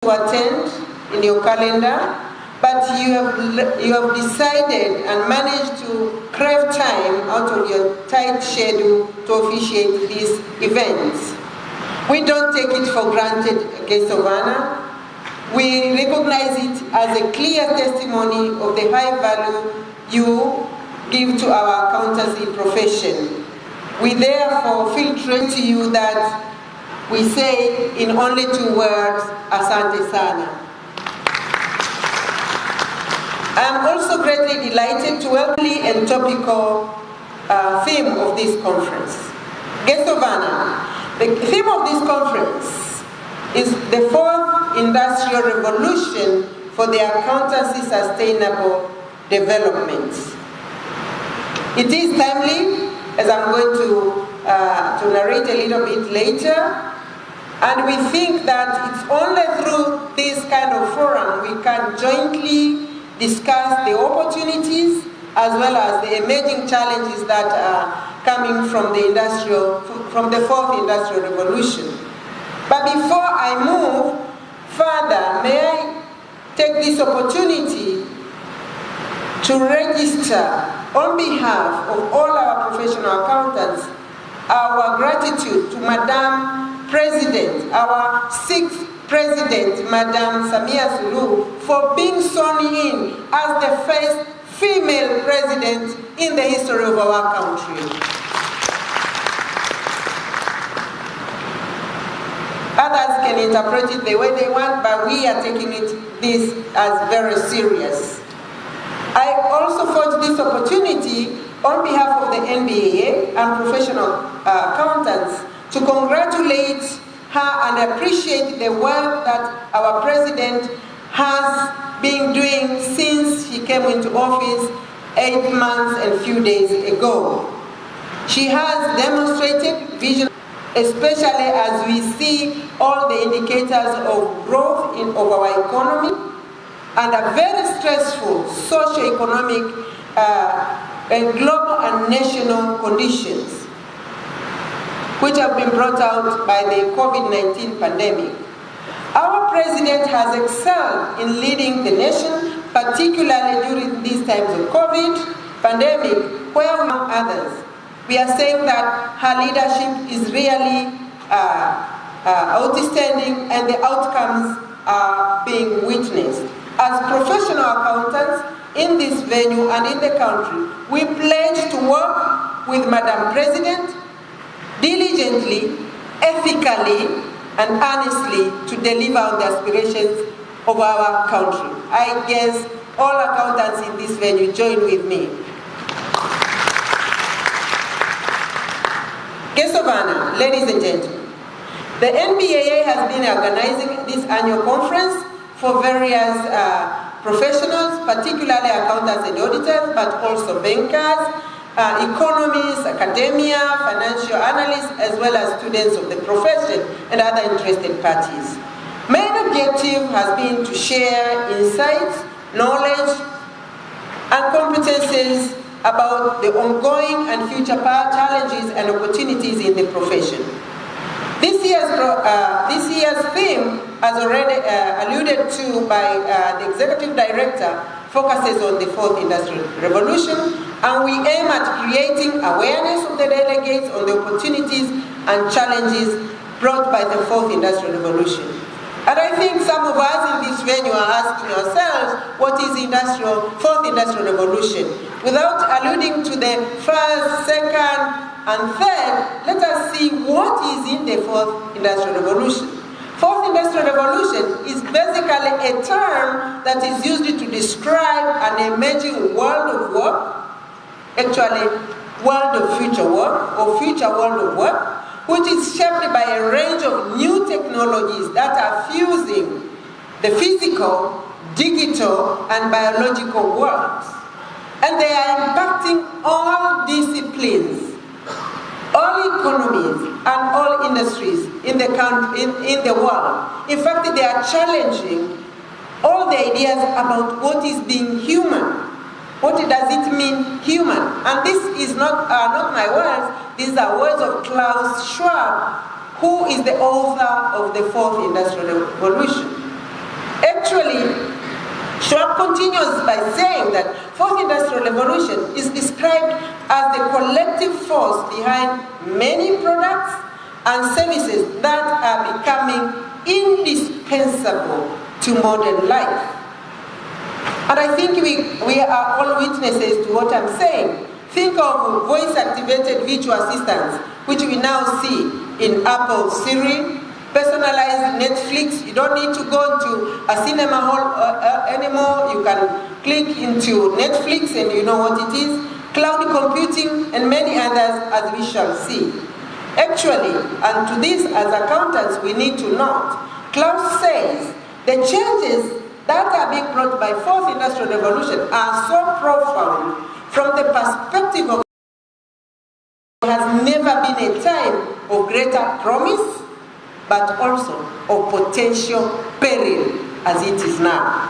to attend in your calendar, but you have decided and managed to crave time out of your tight schedule to officiate these events. We don't take it for granted, guest of honor. We recognize it as a clear testimony of the high value you give to our accountancy profession. We therefore feel true to you that we say in only 2 words, asante sana. I am also greatly delighted to welcome and topical theme of this conference. Guest of honor, the theme of this conference is the 4th Industrial Revolution for the Accountancy Sustainable Development. It is timely, as I'm going to narrate a little bit later, and we think that it's only through this kind of forum we can jointly discuss the opportunities as well as the emerging challenges that are coming from the 4th Industrial Revolution. But before I move further, may I take this opportunity to register on behalf of all our professional accountants our gratitude to Madam President, our 6th President, Madam Samia Suluhu, for being sworn in as the first female president in the history of our country. Others can interpret it the way they want, but we are taking this as very serious. I also forge this opportunity on behalf of the NBAA and professional accountants to congratulate her and appreciate the work that our president has been doing since she came into office 8 months and few days ago. She has demonstrated vision, especially as we see all the indicators of growth of our economy and a very stressful socio-economic and global and national conditions which have been brought out by the COVID-19 pandemic. Our president has excelled in leading the nation, particularly during these times of COVID pandemic, where among others, we are saying that her leadership is really outstanding and the outcomes are being witnessed. As professional accountants in this venue and in the country, we pledge to work with Madam President diligently, ethically, and honestly to deliver on the aspirations of our country. I guess all accountants in this venue join with me. Guests of honor, ladies and gentlemen, the NBAA has been organizing this annual conference for various professionals, particularly accountants and auditors, but also bankers, economists, academia, financial analysts, as well as students of the profession and other interested parties. Main objective has been to share insights, knowledge, and competencies about the ongoing and future challenges and opportunities in the profession. This year's theme, as already alluded to by the Executive Director, focuses on the 4th Industrial Revolution, and we aim at creating awareness of the delegates on the opportunities and challenges brought by the 4th Industrial Revolution. And I think some of us in this venue are asking ourselves, what is 4th Industrial Revolution? Without alluding to the 1st, 2nd, and 3rd, let us see what is in the 4th Industrial Revolution. 4th Industrial Revolution is basically a term that is used to describe an emerging world of work, actually world of future work or future world of work, which is shaped by a range of new technologies that are fusing the physical, digital, and biological worlds. And they are impacting all disciplines, all economies, and all industries in the country, in the world. In fact, they are challenging all the ideas about what is being human. What does it mean, human? And this is not my words, these are words of Klaus Schwab, who is the author of the 4th Industrial Revolution. continues by saying that fourth industrial revolution is described as the collective force behind many products and services that are becoming indispensable to modern life. And I think we are all witnesses to what I'm saying. Think of voice-activated virtual assistants, which we now see in Apple Siri, personalized Netflix. You don't need to go to a cinema hall anymore. You can click into Netflix and you know what it is. Cloud computing and many others, as we shall see. Actually, and to this as accountants we need to note, Klaus says the changes that are being brought by fourth industrial revolution are so profound from the perspective of there has never been a time of greater promise, but also of potential peril as it is now.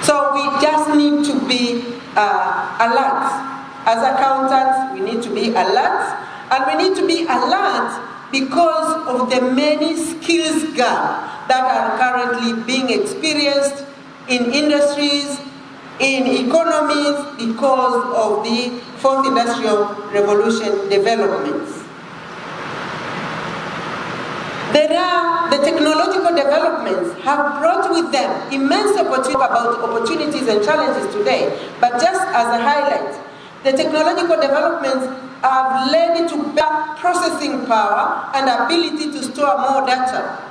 So we just need to be alert. As accountants, we need to be alert, and we need to be alert because of the many skills gaps that are currently being experienced in industries, in economies, because of the fourth industrial revolution developments. The technological developments have brought with them immense opportunities and challenges today, but just as a highlight, the technological developments have led to better processing power and ability to store more data.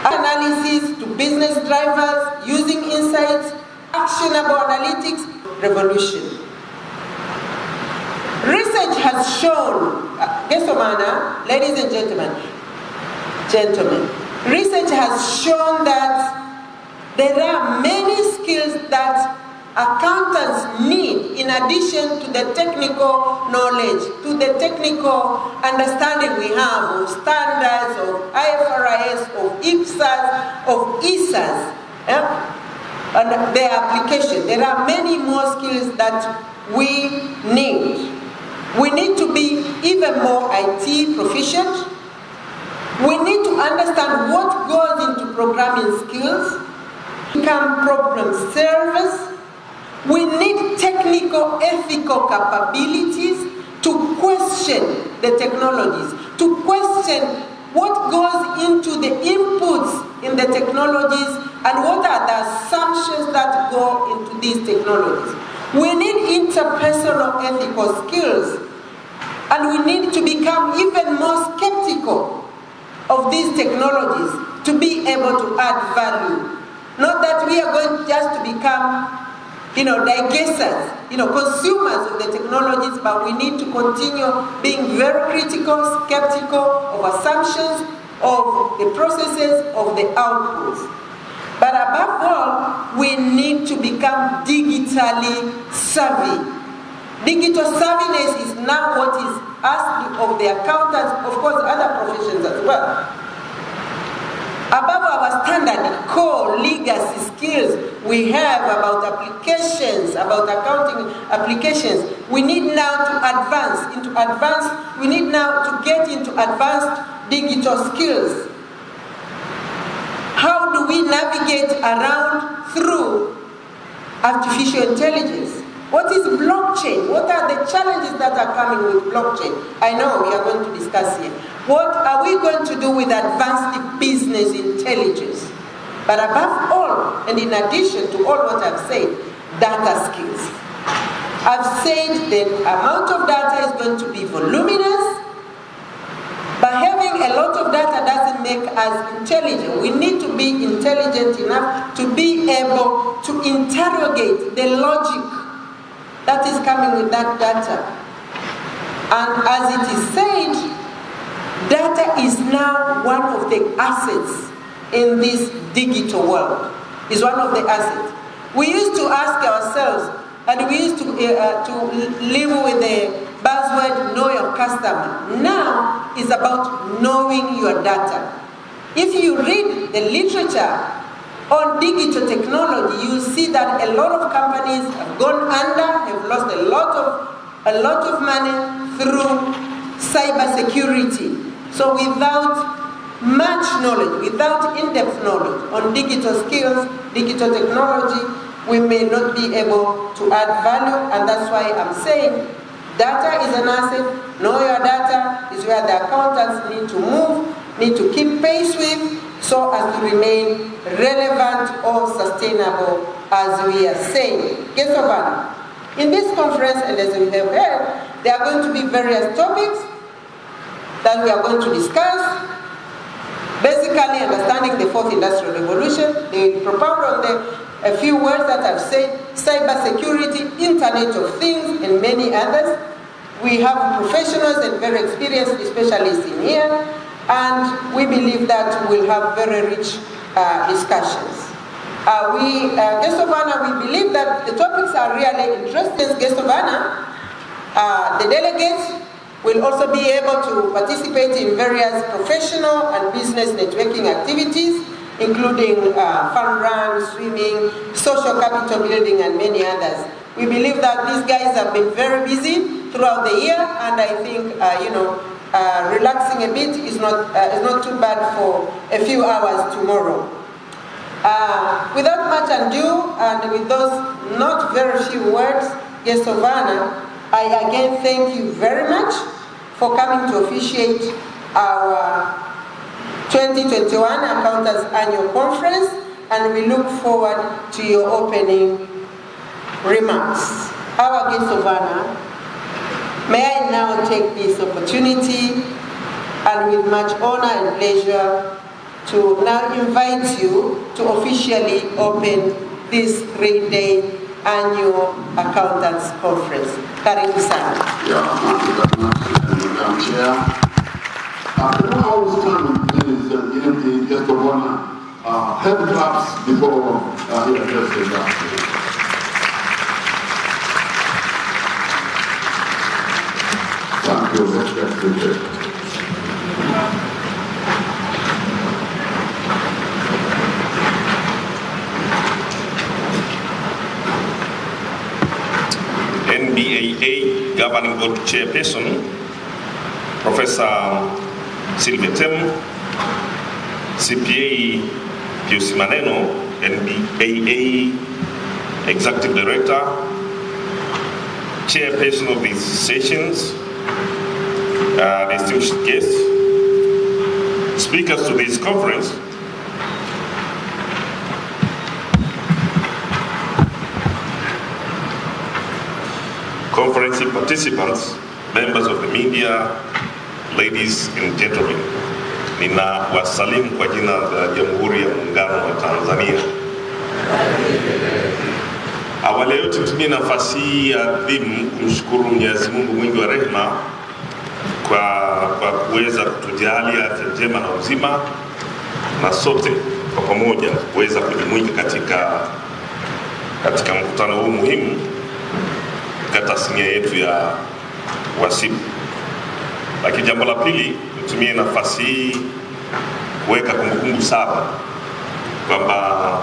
Analysis to business drivers, using insights, actionable analytics, revolution. Research has shown, ladies and gentlemen, research has shown that there are many skills that accountants need in addition to the technical knowledge, to the technical understanding we have of standards, of IFRS, of IPSAS, of ISAs, and their application. There are many more skills that we need. We need to be even more IT proficient. We need to understand what goes into programming skills, become problem solvers. We need technical, ethical capabilities to question the technologies, to question what goes into the inputs in the technologies and what are the assumptions that go into these technologies. We need interpersonal ethical skills, and we need to become even more skeptical of these technologies to be able to add value. Not that we are going just to become digesters, consumers of the technologies, but we need to continue being very critical, skeptical of assumptions, of the processes, of the outputs. But above all, we need to become digitally savvy. Digital savviness is now what is asked of the accountants, of course other professions as well. Above our standard core legacy skills we have about applications, about accounting applications, we need now to we need now to get into advanced digital skills. How do we navigate around through artificial intelligence? What is blockchain? What are the challenges that are coming with blockchain? I know we are going to discuss here. What are we going to do with advanced business intelligence? But above all, and in addition to all what I've said, data skills. I've said the amount of data is going to be voluminous, but having a lot of data doesn't make us intelligent. We need to be intelligent enough to be able to interrogate the logic that is coming with that data. And as it is said, data is now one of the assets in this digital world. It's one of the assets. We used to ask ourselves, and we used to live with the buzzword, know your customer. Now it's about knowing your data. If you read the literature on digital technology, you see that a lot of companies have gone under, have lost a lot of money through cybersecurity. So without much knowledge, without in-depth knowledge on digital skills, digital technology, we may not be able to add value, and that's why I'm saying data is an asset. Know your data is where the accountants need to move, need to keep pace with, so as to remain relevant or sustainable, as we are saying. Guests of honor, in this conference, and as we have heard, there are going to be various topics that we are going to discuss. Basically, understanding the fourth industrial revolution. They will propound on a few words that I've said: cybersecurity, Internet of Things, and many others. We have professionals and very experienced specialists in here, and we believe that we'll have very rich discussions. Guests of honor, we believe that the topics are really interesting. Guests of honor, the delegates will also be able to participate in various professional and business networking activities, including fund runs, swimming, social capital building, and many others. We believe that these guys have been very busy throughout the year, and I think relaxing a bit is not too bad for a few hours tomorrow. Without much ado, and with those not very few words, guests of honor, I again thank you very much for coming to officiate our 2021 Accountants Annual Conference, and we look forward to your opening remarks. Our guests of honor, may I now take this opportunity, and with much honor and pleasure, to now invite you to officially open this 3-day annual Accountants Conference. Karibu sana. Madam Chair. The house time is just of honor. Head claps before he addresses us. Thank you, Mr. NBAA Governing Board Chairperson, Professor Sylvia Tem, CPA Pius Maneno, NBAA Executive Director, Chairperson of these sessions, distinguished guests, speakers to this conference, conference participants, members of the media, ladies and gentlemen. Nina wasalimu kwa jina la Jamhuri ya Muungano wa Tanzania. Awali yote tutumie nafasi hii adhimu kumshukuru Mwenyezi Mungu mwingi wa rehema kwa kuweza kutujali afya njema na uzima, na sote kwa pamoja kuweza kujumuika katika mkutano huu muhimu katika tasnia yetu ya wasibu. Lakini jambo la pili, tutumie nafasi hii kuweka kumbukumbu saba kwamba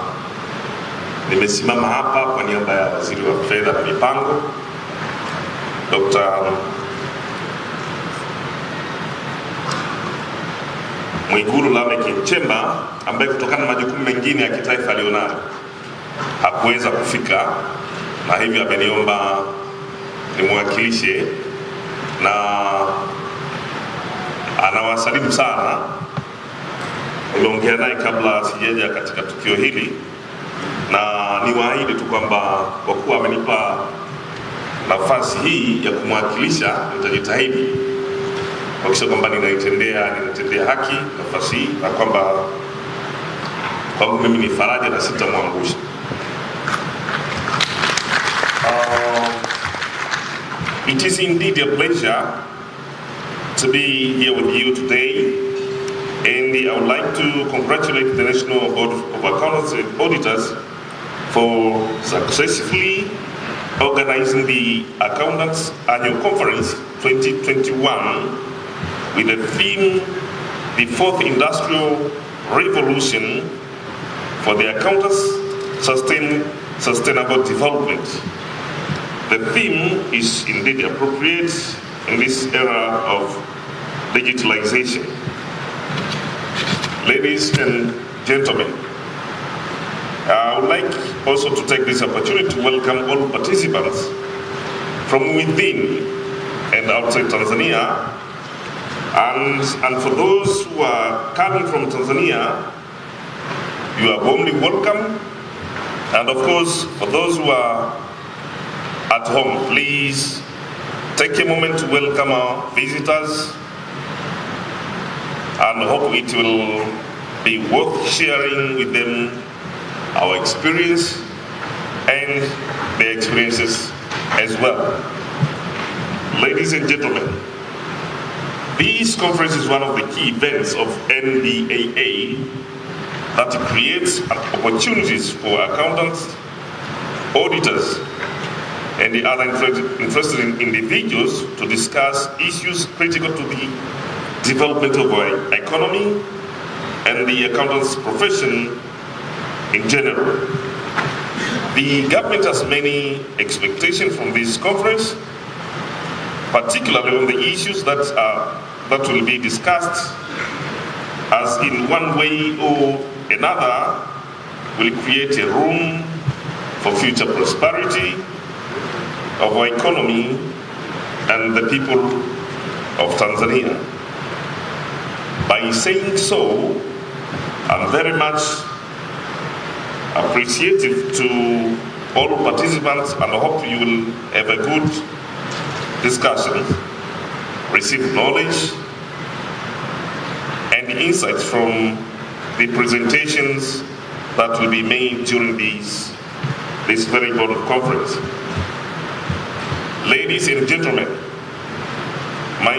nimesimama hapa kwa niaba ya Waziri wa Fedha na Mipango Dr. Mwigulu Lameck Nchemba, ambaye kutokana na majukumu mengine ya kitaifa alionayo hakuweza kufika, na hivyo ameniomba nimwakilishe, na anawasalimu sana. Nimeongea naye kabla sijaja katika tukio hili, na niwaahidi tu kwamba kwa kuwa amenipa nafasi hii ya kumwakilisha, nitajitahidi kuhakikisha kwamba ninatendea haki nafasi hii, na kwamba kwangu mimi ni faraja na sitamwangusha. It is indeed a pleasure to be here with you today, and I would like to congratulate the National Board of Accountants and Auditors for successfully organizing the Accountants Annual Conference 2021 with the theme, the Fourth Industrial Revolution for the Accountants Sustainable Development. The theme is indeed appropriate in this era of digitalization. Ladies and gentlemen, I would like also to take this opportunity to welcome all participants from within and outside Tanzania. And for those who are coming from Tanzania, you are warmly welcome. And of course, for those who are at home, please take a moment to welcome our visitors, and hope it will be worth sharing with them our experience and their experiences as well. Ladies and gentlemen, this conference is one of the key events of NBAA that creates opportunities for accountants, auditors, and the other interested individuals to discuss issues critical to the development of our economy and the accountant's profession in general. The government has many expectations from this conference, particularly on the issues that will be discussed, as in one way or another will create a room for future prosperity of our economy and the people of Tanzania. By saying so, I'm very much appreciative to all participants, and I hope you will have a good discussion, receive knowledge and insights from the presentations that will be made during this very important conference. Ladies and gentlemen, my